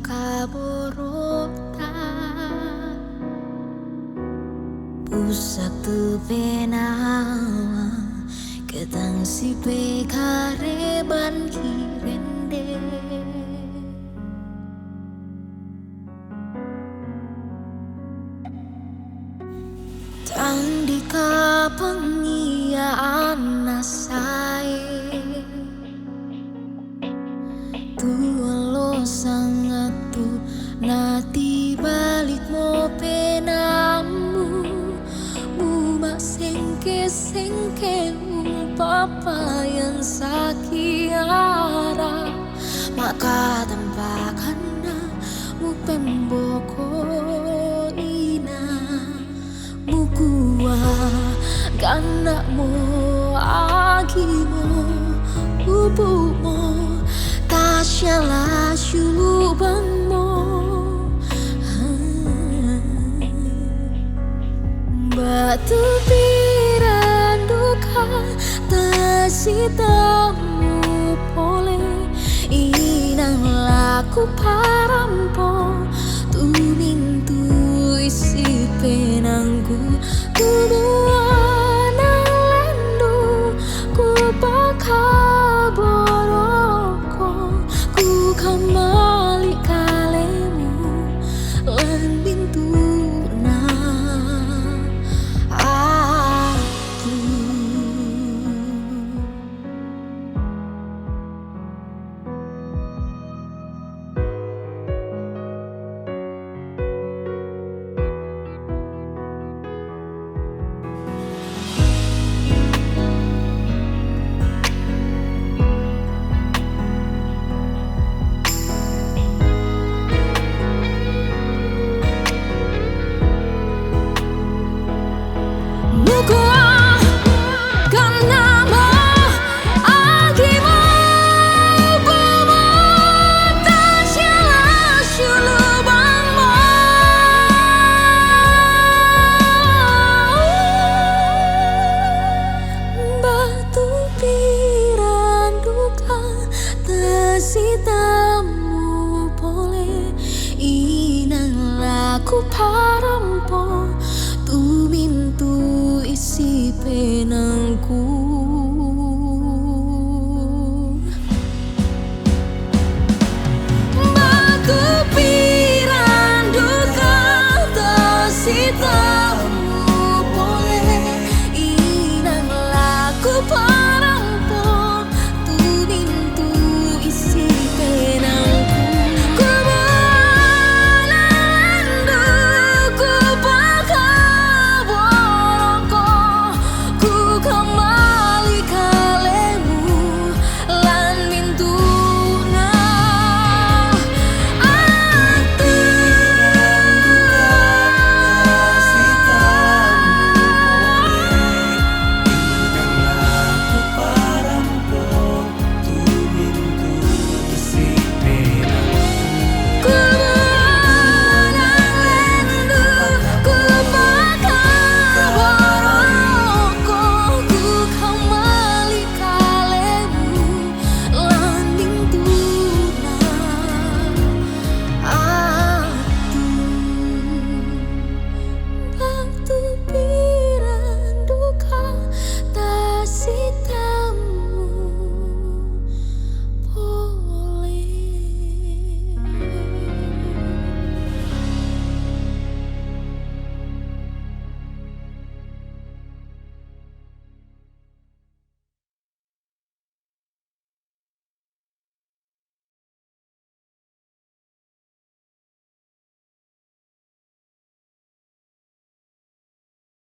kaborota pusak tu penawa ketang si pekare ban kirende tang di kapengiaan nasai tualo sangat tu nati balik mo penamu buma sengke papayan sakiara maka tampakan na mupemboko ina mukua ganda mo agimo ubu mo tasyala syulubang mo batu piranduka tasitamu pole inang laku parampo tumintu isi penangku tubuana lendu ku pakaboroko ku kembali kalemu lan bintuna aku sitamu pole inang laku